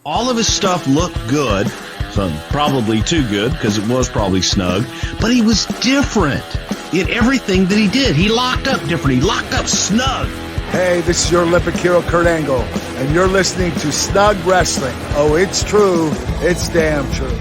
All of his stuff looked good, so probably too good because it was probably snug, but he was different in everything that he did. He locked up different. He locked up snug. Hey, this is your Olympic hero, Kurt Angle, and you're listening to Snug Wrestling. Oh, it's true. It's damn true.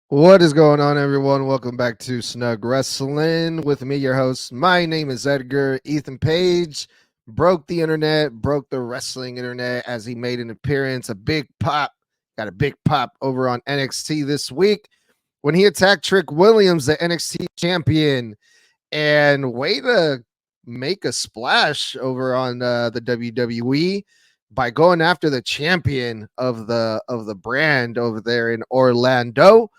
What is going on, everyone? Welcome back to Snug Wrestling with me, your host. My name is Edgar. Ethan Page broke the internet, broke the wrestling internet as he made an appearance, got a big pop over on NXT this week when he attacked Trick Williams, the NXT champion, and way to make a splash over on the WWE by going after the champion of the brand over there in Orlando.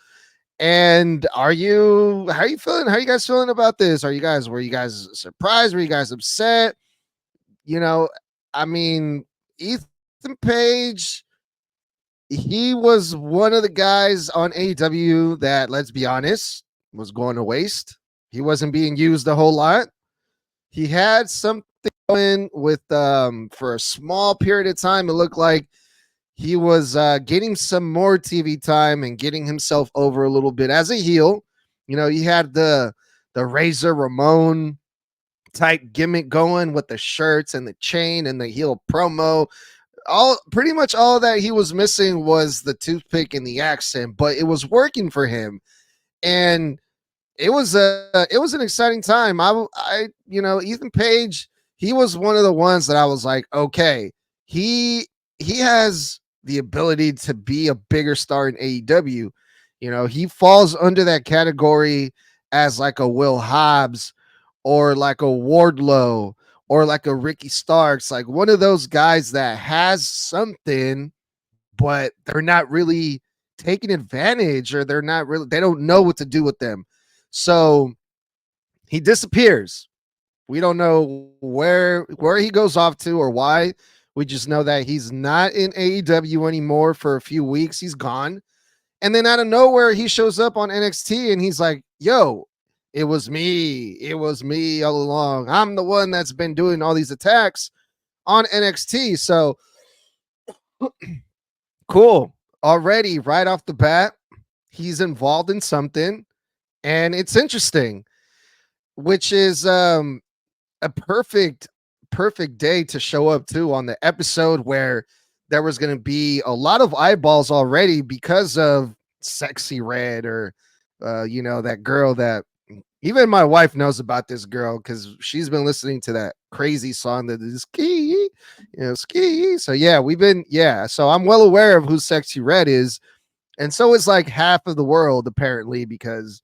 And how are you feeling? How are you guys feeling about this? Were you guys surprised? Were you guys upset? I mean, Ethan Page, he was one of the guys on AEW that, let's be honest, was going to waste. He wasn't being used a whole lot. He had something going with for a small period of time. It looked like he was getting some more TV time and getting himself over a little bit as a heel. He had the Razor Ramon type gimmick going with the shirts and the chain and the heel promo. Pretty much all that he was missing was the toothpick and the accent, but it was working for him. And it was an exciting time. Ethan Page, he was one of the ones that I was like, okay, he has the ability to be a bigger star in AEW. He falls under that category as like a Will Hobbs or like a Wardlow or like a Ricky Starks, like one of those guys that has something, but they're not really taking advantage, or they don't know what to do with them. So he disappears. We don't know where he goes off to or why. We just know that he's not in AEW anymore for a few weeks. He's gone. And then out of nowhere, he shows up on NXT and he's like, yo, it was me. It was me all along. I'm the one that's been doing all these attacks on NXT. So cool. Already, right off the bat, he's involved in something. And it's interesting, which is a perfect day to show up to on the episode where there was going to be a lot of eyeballs already because of Sexy Red, or that girl that even my wife knows about, this girl because she's been listening to that crazy song that is ski. So so I'm well aware of who Sexy Red is, and so is like half of the world apparently, because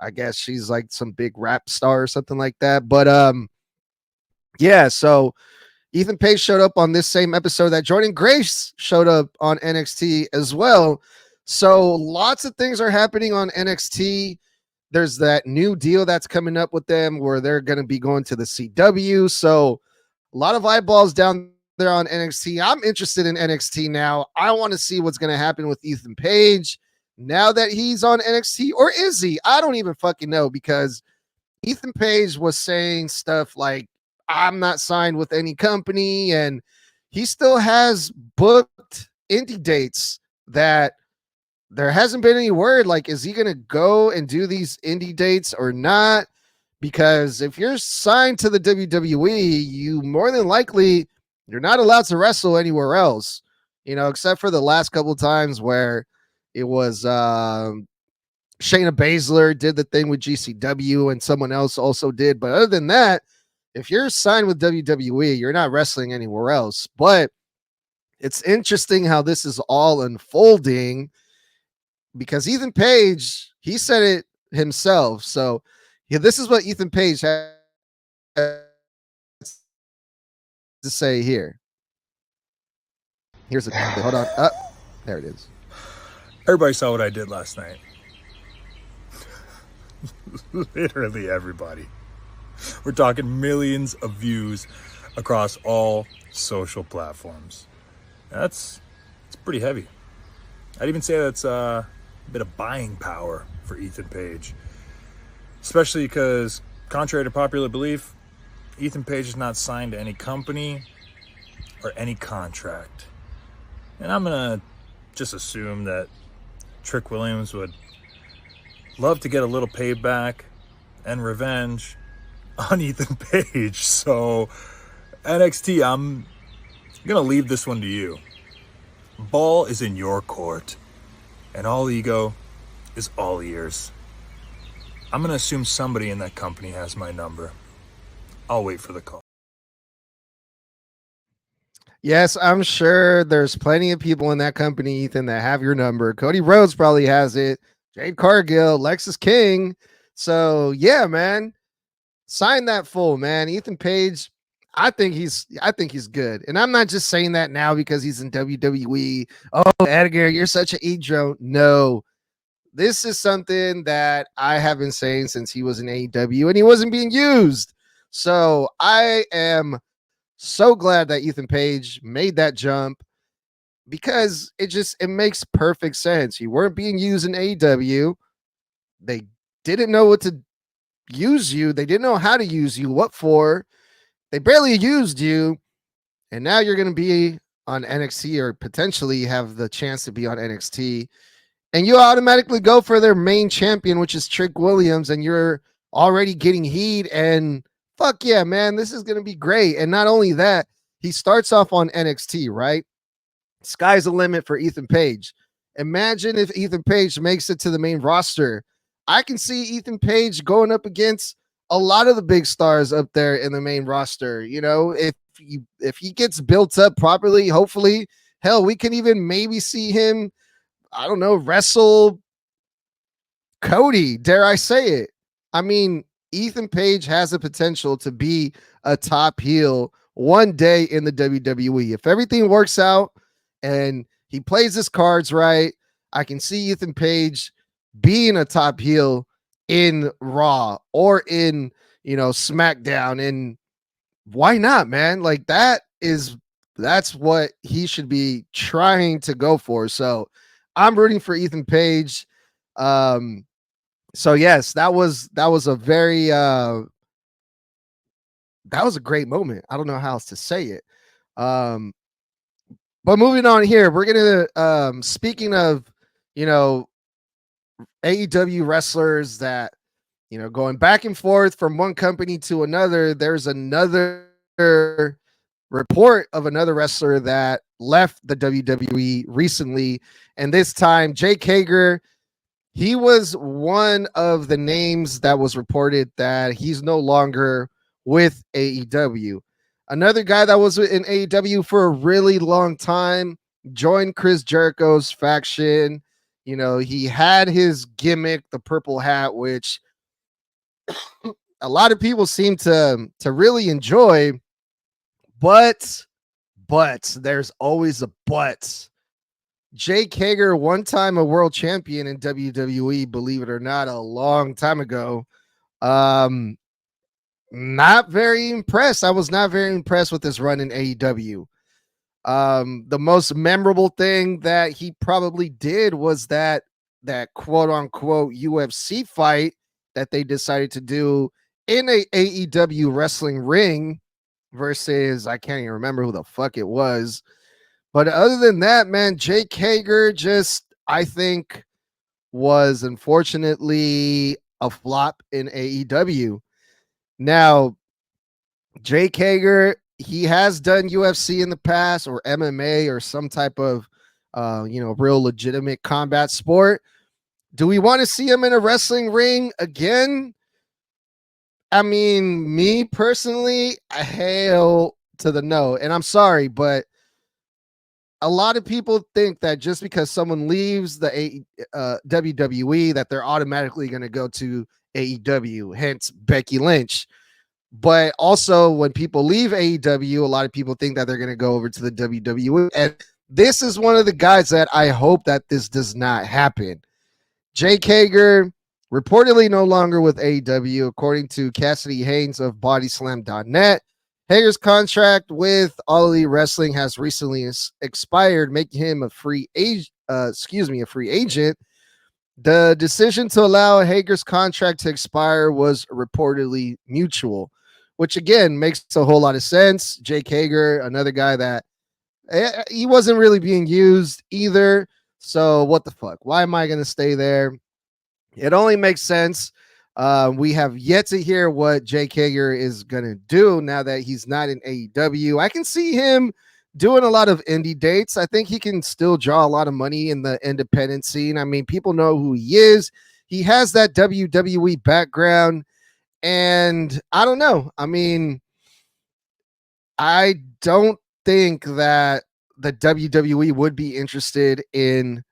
I guess she's like some big rap star or something like that. But so Ethan Page showed up on this same episode that Jordan Grace showed up on NXT as well. So lots of things are happening on NXT. There's that new deal that's coming up with them where they're going to be going to the CW. So a lot of eyeballs down there on NXT. I'm interested in NXT now. I want to see what's going to happen with Ethan Page now that he's on NXT, or is he? I don't even fucking know, because Ethan Page was saying stuff like, I'm not signed with any company, and he still has booked indie dates that there hasn't been any word. Like, is he going to go and do these indie dates or not? Because if you're signed to the WWE, you more than likely, you're not allowed to wrestle anywhere else, except for the last couple of times where it was Shayna Baszler did the thing with GCW and someone else also did. But other than that, if you're signed with WWE, you're not wrestling anywhere else. But it's interesting how this is all unfolding, because Ethan Page, he said it himself. So this is what Ethan Page had to say here. Here's hold on. There it is. Everybody saw what I did last night. Literally everybody. We're talking millions of views across all social platforms. That's pretty heavy. I'd even say that's a bit of buying power for Ethan Page. Especially because, contrary to popular belief, Ethan Page is not signed to any company. or any contract. And I'm going to just assume that Trick Williams would love to get a little payback and revenge on Ethan Page. So NXT, I'm going to leave this one to you. Ball is in your court, and all ego is all ears. I'm going to assume somebody in that company has my number. I'll wait for the call. Yes, I'm sure there's plenty of people in that company, Ethan, that have your number. Cody Rhodes probably has it. Jade Cargill, Lexus King. So yeah, man, sign that fool, man. Ethan Page, I think he's good. And I'm not just saying that now because he's in WWE. Oh, Edgar, you're such an e-drone. No, this is something that I have been saying since he was in AEW and he wasn't being used. So I am so glad that Ethan Page made that jump because it makes perfect sense. You weren't being used in AEW. They didn't know what to use you. They didn't know how to use you. What for? They barely used you. And now you're going to be on NXT or potentially have the chance to be on NXT. And you automatically go for their main champion, which is Trick Williams. And you're already getting heat. And fuck yeah, man, this is going to be great. And not only that, he starts off on NXT, right? Sky's the limit for Ethan Page. Imagine if Ethan Page makes it to the main roster. I can see Ethan Page going up against a lot of the big stars up there in the main roster. You know, if he gets built up properly, hopefully, hell, we can even maybe see him, I don't know, wrestle Cody, dare I say it. I mean, Ethan Page has the potential to be a top heel one day in the WWE. If everything works out and he plays his cards right, I can see Ethan Page being a top heel in Raw or in, SmackDown. And why not, man? Like that's what he should be trying to go for. So I'm rooting for Ethan Page. So yes, that was a very that was a great moment. I don't know how else to say it. But moving on here, we're gonna speaking of AEW wrestlers that going back and forth from one company to another. There's another report of another wrestler that left the WWE recently, and this time Jake Hager. He was one of the names that was reported that he's no longer with AEW. Another guy that was in AEW for a really long time joined Chris Jericho's faction. He had his gimmick, the purple hat, which a lot of people seem to really enjoy. But there's always a but. Jake Hager, one time a world champion in WWE, believe it or not, a long time ago. Not very impressed. I was not very impressed with his run in AEW. The most memorable thing that he probably did was that quote unquote UFC fight that they decided to do in a AEW wrestling ring versus, I can't even remember who the fuck it was. But other than that, man, Jake Hager I think, was unfortunately a flop in AEW. Now, Jake Hager, he has done UFC in the past or MMA or some type of, real legitimate combat sport. Do we want to see him in a wrestling ring again? I mean, me personally, hell to the no. And I'm sorry, but a lot of people think that just because someone leaves the WWE that they're automatically going to go to AEW, hence Becky Lynch. But also when people leave AEW, a lot of people think that they're going to go over to the WWE. And this is one of the guys that I hope that this does not happen. Jake Hager, reportedly no longer with AEW, according to Cassidy Haynes of Bodyslam.net. Hager's contract with All Elite Wrestling has recently expired, making him a free agent. The decision to allow Hager's contract to expire was reportedly mutual, which again makes a whole lot of sense. Jake Hager, another guy that He wasn't really being used either. So what the fuck? Why am I going to stay there? It only makes sense. We have yet to hear what Jake Hager is going to do now that he's not in AEW. I can see him doing a lot of indie dates. I think he can still draw a lot of money in the independent scene. I mean, people know who he is. He has that WWE background. And I don't know. I mean, I don't think that the WWE would be interested in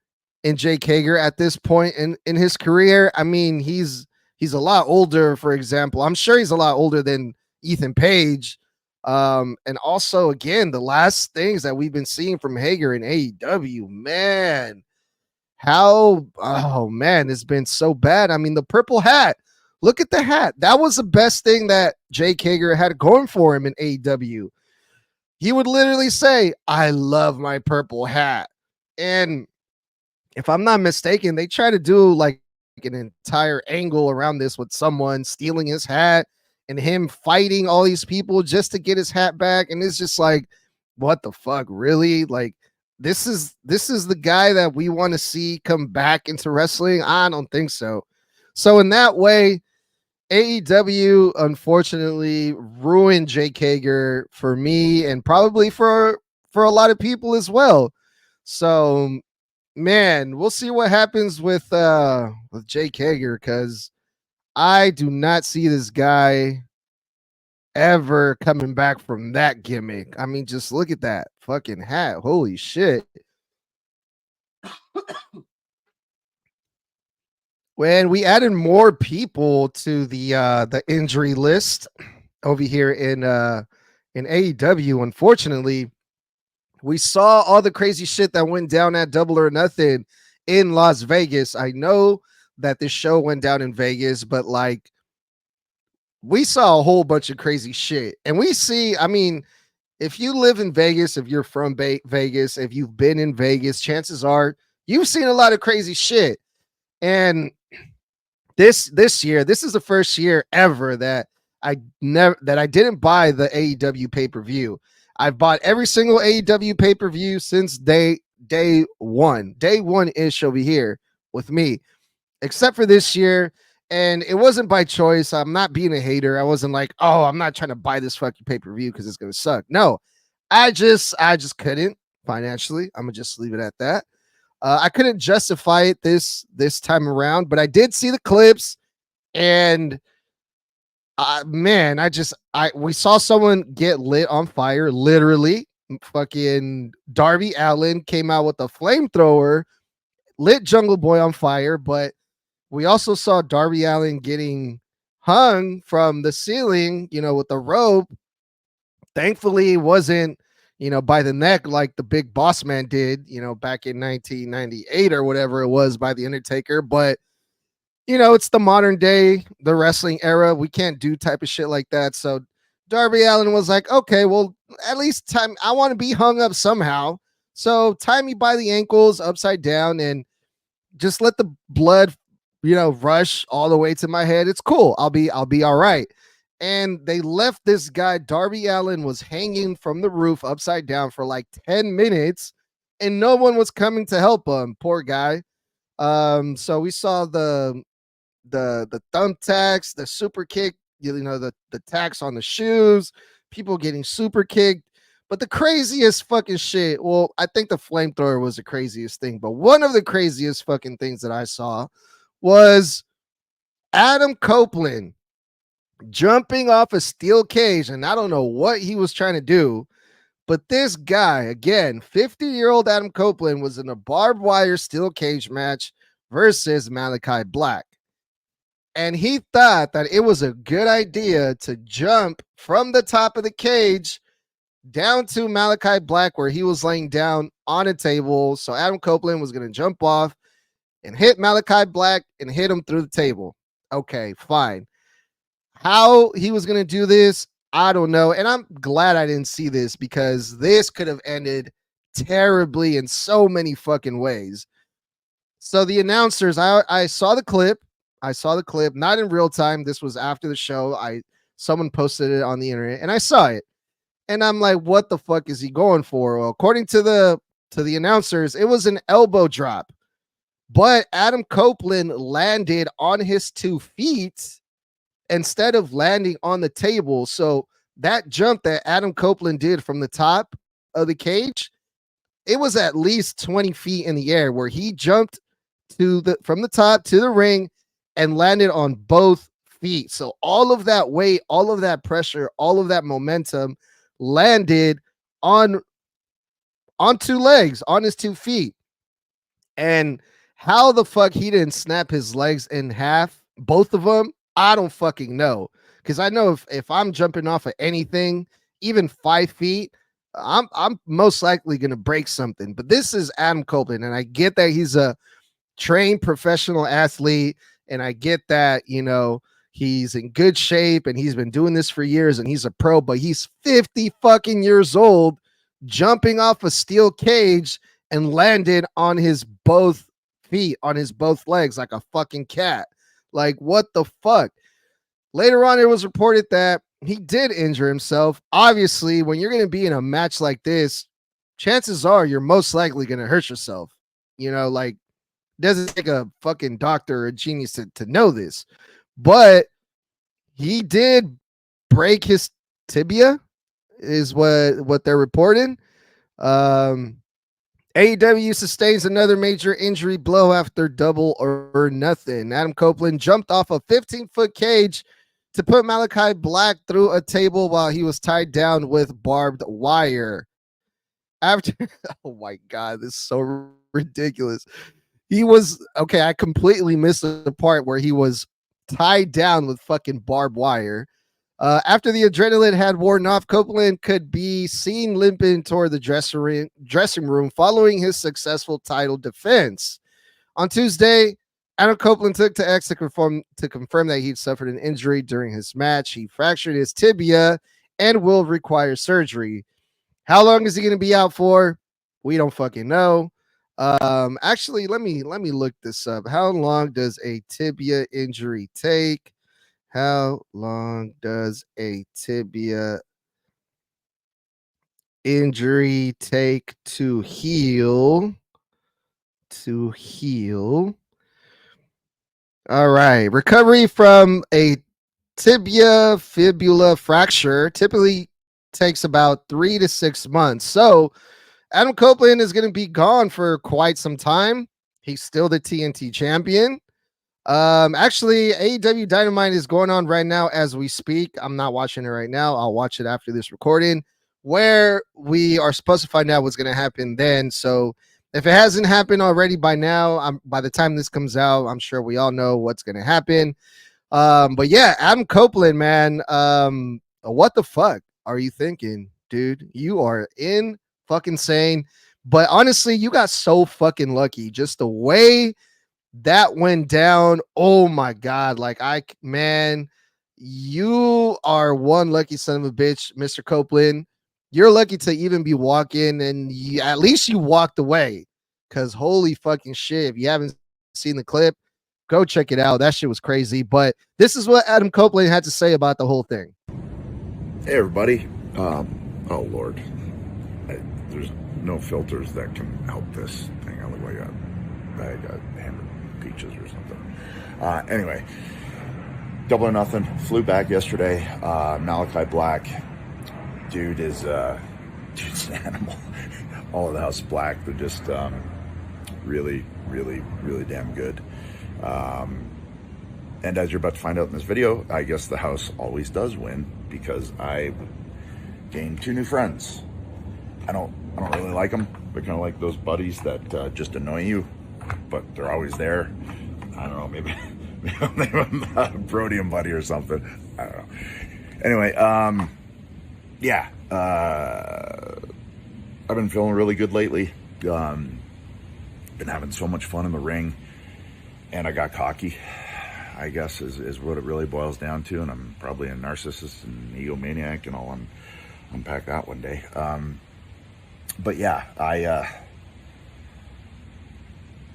Jake Hager at this point in his career. I mean, he's a lot older, for example. I'm sure he's a lot older than Ethan Page. And also, again, the last things that we've been seeing from Hager in AEW, man, oh man, it's been so bad. I mean, the purple hat. Look at the hat. That was the best thing that Jake Hager had going for him in AEW. He would literally say, "I love my purple hat." And if I'm not mistaken, they try to do like an entire angle around this with someone stealing his hat and him fighting all these people just to get his hat back. And it's just like, what the fuck, really? Like, this is the guy that we want to see come back into wrestling? I don't think so. So in that way, AEW unfortunately ruined Jake Hager for me and probably for a lot of people as well. So man, we'll see what happens with Jake Hager, because I do not see this guy ever coming back from that gimmick. I mean, just look at that fucking hat. Holy shit. When we added more people to the injury list over here in AEW, unfortunately, we saw all the crazy shit that went down at Double or Nothing in Las Vegas. I know that this show went down in Vegas, but like we saw a whole bunch of crazy shit. And we see, I mean, if you live in Vegas, if you're from Vegas, if you've been in Vegas, chances are you've seen a lot of crazy shit. And this year, this is the first year ever that I didn't buy the AEW pay-per-view. I've bought every single AEW pay-per-view since day one-ish over here with me, except for this year. And it wasn't by choice. I'm not being a hater. I wasn't like, oh, I'm not trying to buy this fucking pay-per-view because it's gonna suck. No, I just couldn't financially. I'm gonna just leave it at that. I couldn't justify it this time around, but I did see the clips, and man, we saw someone get lit on fire. Literally, fucking Darby Allin came out with a flamethrower, lit Jungle Boy on fire, but we also saw Darby Allin getting hung from the ceiling, with the rope. Thankfully, it wasn't, by the neck like the Big Boss Man did, back in 1998 or whatever it was by The Undertaker. But, it's the modern day, the wrestling era. We can't do type of shit like that. So Darby Allin was like, okay, well, at least I want to be hung up somehow. So tie me by the ankles upside down and just let the blood, rush all the way to my head. It's cool. I'll be all right. And they left this guy, Darby Allin, was hanging from the roof upside down for like 10 minutes, and no one was coming to help him. Poor guy. So we saw the thumbtacks, the super kick, the tacks on the shoes, people getting super kicked. But the craziest fucking shit, well, I think the flamethrower was the craziest thing, but one of the craziest fucking things that I saw was Adam Copeland jumping off a steel cage, and I don't know what he was trying to do, but this guy, again, 50-year-old Adam Copeland, was in a barbed wire steel cage match versus Malachi Black. And he thought that it was a good idea to jump from the top of the cage down to Malachi Black, where he was laying down on a table. So Adam Copeland was going to jump off and hit Malachi Black and hit him through the table. Okay, fine. How he was going to do this, I don't know. And I'm glad I didn't see this, because this could have ended terribly in so many fucking ways. So the announcers, I saw the clip. Not in real time. This was after the show. Someone posted it on the internet and I saw it. And I'm like, what the fuck is he going for? Well, according to the announcers, it was an elbow drop. But Adam Copeland landed on his 2 feet instead of landing on the table. So that jump that Adam Copeland did from the top of the cage, it was at least 20 feet in the air where he jumped from the top to the ring and landed on both feet. So all of that weight, all of that pressure, all of that momentum landed on 2 legs, on his 2 feet. And how the fuck he didn't snap his legs in half, both of them, I don't fucking know. Because I know if I'm jumping off of anything, even 5 feet, I'm most likely gonna break something. But this is Adam Copeland, and I get that he's a trained professional athlete, and I get that, you know, he's in good shape and he's been doing this for years and he's a pro, but he's 50 fucking years old, jumping off a steel cage and landed on his both feet, on his both legs like a fucking cat. Like, what the fuck? Later on, it was reported that he did injure himself. Obviously, when you're going to be in a match like this, chances are you're most likely going to hurt yourself. You know, like, doesn't take a fucking doctor or a genius to know this. But he did break his tibia, is what they're reporting. AEW sustains another major injury blow after Double or Nothing. Adam Copeland jumped off a 15-foot cage to put Malachi Black through a table while he was tied down with barbed wire. After, oh my God, this is so ridiculous. He was, okay, I completely missed the part where he was tied down with fucking barbed wire. After the adrenaline had worn off, Copeland could be seen limping toward the dressing room following his successful title defense. On Tuesday, Adam Copeland took to X to confirm that he'd suffered an injury during his match. He fractured his tibia and will require surgery. How long is he going to be out for? We don't fucking know. Actually, let me look this up. How long does a tibia injury take? How long does a tibia injury take to heal? All right. Recovery from a tibia fibula fracture typically takes about 3 to 6 months. So Adam Copeland is going to be gone for quite some time. He's still the TNT champion. Actually, AEW Dynamite is going on right now as we speak. I'm not watching it right now. I'll watch it after this recording, where we are supposed to find out what's going to happen then. So if it hasn't happened already by now, by the time this comes out, I'm sure we all know what's going to happen. But yeah, Adam Copeland, man, what the fuck are you thinking, dude? You are in fucking insane. But honestly, you got so fucking lucky. Just the way that went down. Oh my God. Like, man, you are one lucky son of a bitch, Mr. Copeland. You're lucky to even be walking, and at least you walked away. Because holy fucking shit, if you haven't seen the clip, go check it out. That shit was crazy. But this is what Adam Copeland had to say about the whole thing. Hey everybody. Oh Lord. There's no filters that can help this thing. I look like a bag of hammered peaches or something. Anyway, Double or Nothing flew back yesterday. Malachi Black, dude's an animal. All of the House Black, they're just really damn good. And as you're about to find out in this video, I guess the house always does win because I gained 2 new friends. I don't really like them. They're kind of like those buddies that just annoy you, but they're always there. I don't know, maybe I'm a Brodium buddy or something. I don't know. Anyway, yeah, I've been feeling really good lately. Been having so much fun in the ring, and I got cocky, I guess is what it really boils down to. And I'm probably a narcissist and egomaniac, and I'll unpack that one day. But yeah,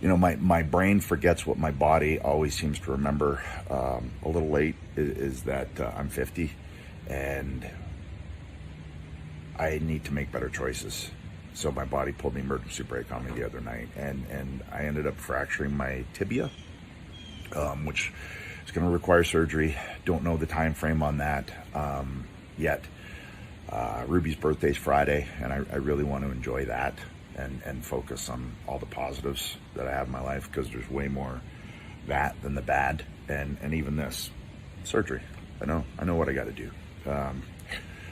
my brain forgets what my body always seems to remember a little late is that I'm 50, and I need to make better choices. So my body pulled the emergency brake on me the other night, and I ended up fracturing my tibia, which is going to require surgery. Don't know the time frame on that yet. Ruby's birthday's Friday, and I really want to enjoy that and focus on all the positives that I have in my life, because there's way more that than the bad, and even this surgery. I know what I got to do.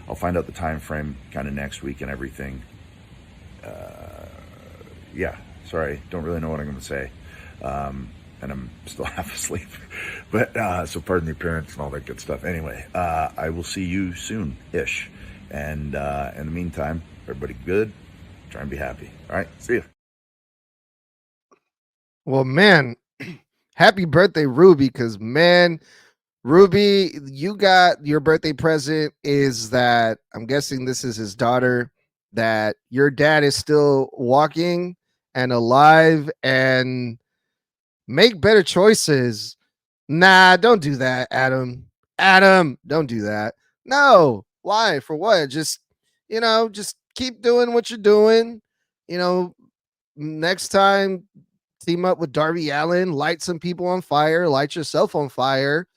I'll find out the time frame kind of next week and everything. Yeah, sorry, don't really know what I'm going to say. And I'm still half asleep. But so pardon the appearance and all that good stuff. Anyway, I will see you soon-ish. And in the meantime, everybody good. Try and be happy. All right, see you. Well, man, happy birthday, Ruby, because, man, Ruby, you got your birthday present is that I'm guessing this is his daughter, that your dad is still walking and alive and make better choices. Nah, don't do that, Adam. Adam, don't do that. No. Why? For what? Just keep doing what you're doing. Next time, team up with Darby Allin, light some people on fire, light yourself on fire.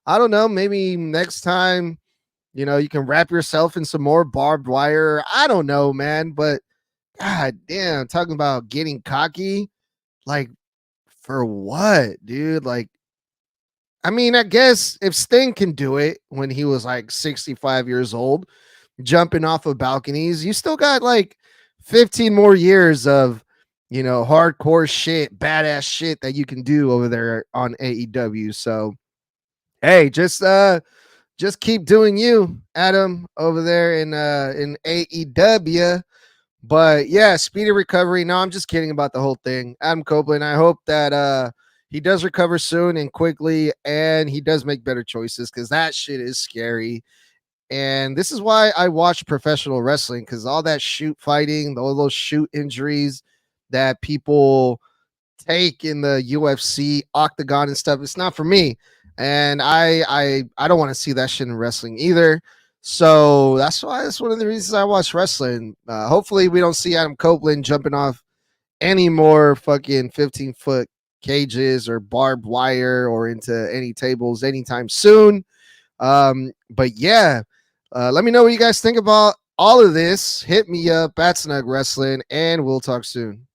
I don't know. Maybe next time, you can wrap yourself in some more barbed wire. I don't know, man. But God damn, talking about getting cocky, like, for what, dude? Like, I mean, I guess if Sting can do it when he was like 65 years old, jumping off of balconies, you still got like 15 more years of, hardcore shit, badass shit that you can do over there on AEW. So, hey, just keep doing you, Adam, over there in AEW. But yeah, speedy recovery. No, I'm just kidding about the whole thing. Adam Copeland, I hope that he does recover soon and quickly, and he does make better choices, because that shit is scary. And this is why I watch professional wrestling, because all that shoot fighting, all those shoot injuries that people take in the UFC octagon and stuff, it's not for me. And I don't want to see that shit in wrestling either. So that's one of the reasons I watch wrestling. Hopefully we don't see Adam Copeland jumping off any more fucking 15-foot cages or barbed wire or into any tables anytime soon. But yeah, let me know what you guys think about all of this. Hit me up at Snug Wrestling, and we'll talk soon.